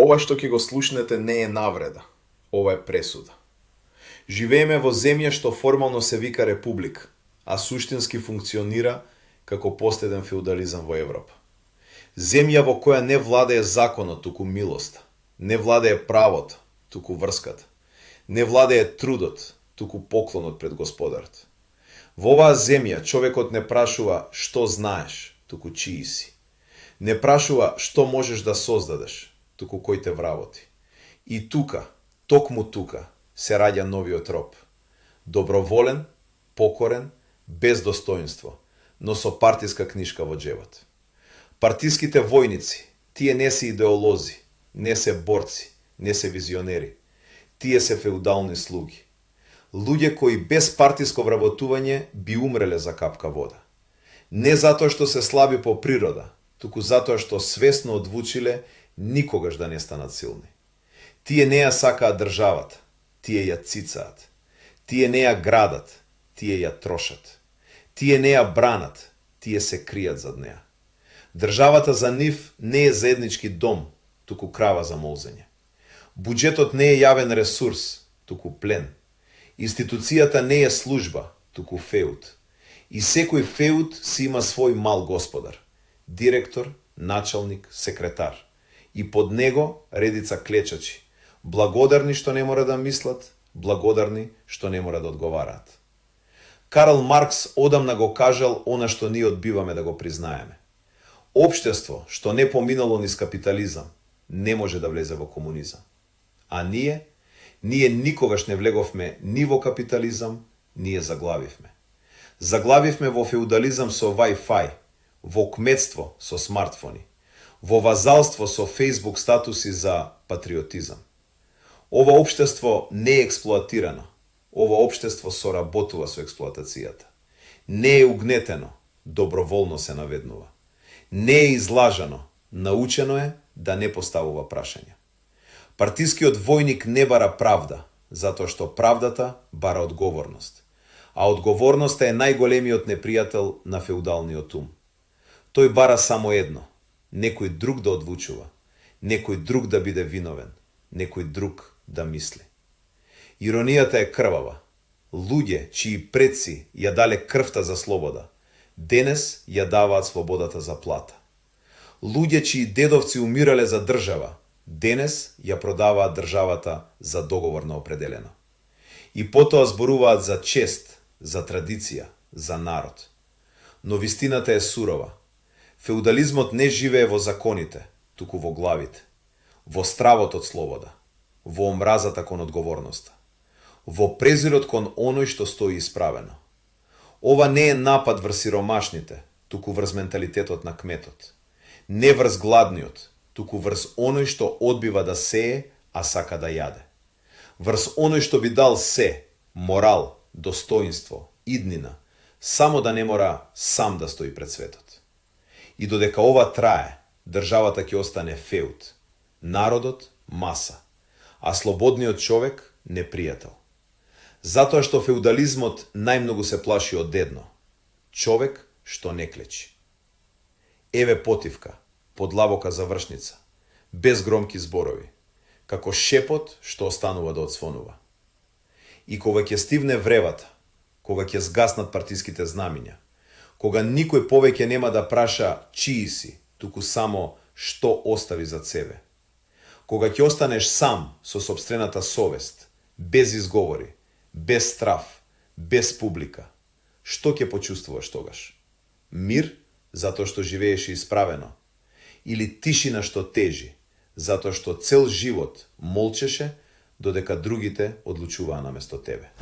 Ова што ќе го слушнете не е навреда, ова е пресуда. Живееме во земја што формално се вика република, а суштински функционира како последен феудализам во Европа. Земја во која не владее законот, туку милоста, не владее правото, туку врската, не владее трудот, туку поклонот пред Господарот. Во оваа земја човекот не прашува што знаеш, туку чии си. Не прашува што можеш да создадеш, туку кој те вработи. И тука, токму тука, се раѓа новиот роб. Доброволен, покорен, без достоинство, но со партиска книшка во џебот. Партиските војници, тие не се идеолози, не се борци, не се визионери. Тие се феудални слуги. Луѓе кои без партиско вработување би умреле за капка вода. Не затоа што се слаби по природа, туку затоа што свесно одлучиле никогаш да не станат силни. Тие не ја сакаат државата, тие ја цицаат. Тие не ја градат, тие ја трошат. Тие не ја бранат, тие се кријат зад неа. Државата за нив не е заеднички дом, туку крава за молзење. Буџетот не е јавен ресурс, туку плен. Институцијата не е служба, туку феуд. И секој феуд си има свој мал господар. Директор, началник, секретар. И под него редица клечачи. Благодарни што не мора да мислат, благодарни што не мора да одговараат. Карл Маркс одамна го кажал она што ние одбиваме да го признаеме. Општество што не поминало низ капитализам не може да влезе во комунизам. А ние никогаш не влеговме ни во капитализам, ние заглавивме. Заглавивме во феудализам со Wi-Fi, во кметство со смартфони, во вазалство со Facebook статуси за патриотизам. Ова општество не е експлоатирано, ова општество соработува со експлоатацијата. Не е угнетено, доброволно се наведнува. Не е излажано, научено е да не поставува прашања. Партискиот војник не бара правда, затоа што правдата бара одговорност. А одговорноста е најголемиот непријател на феудалниот ум. Тој бара само едно, некој друг да одлучува, некој друг да биде виновен, некој друг да мисли. Иронијата е крвава. Луѓе чии предци ја дале крвта за слобода, денес ја даваат слободата за плата. Луѓе чии дедовци умирале за држава, денес ја продаваат државата за договорно определено. И потоа зборуваат за чест, за традиција, за народ. Но вистината е сурова. Феудализмот не живее во законите, туку во главите, во стравот од слобода, во омразата кон одговорноста, во презирот кон оној што стои исправено. Ова не е напад врз сиромашните, туку врз менталитетот на кметот. Не врз гладниот, туку врз оној што одбива да сее, а сака да јаде. Врз оној што би дал се, морал, достоинство, иднина, само да не мора сам да стои пред светот. И додека ова трае, државата ќе остане феуд, народот маса, а слободниот човек непријател. Затоа што феудализмот најмногу се плаши од едно – човек што не клечи. Еве потивка, подлабока завршница, без громки зборови, како шепот што останува да одсвонува. И кога ќе стивне вревата, кога ќе згаснат партиските знамиња, кога никој повеќе нема да праша чии си, туку само што остави зад себе. Кога ќе останеш сам со сопствената совест, без изговори, без страв, без публика, што ќе почувствуваш тогаш? Мир, затоа што живееш исправено, или тишина што тежи, затоа што цел живот молчеше, додека другите одлучуваа наместо тебе.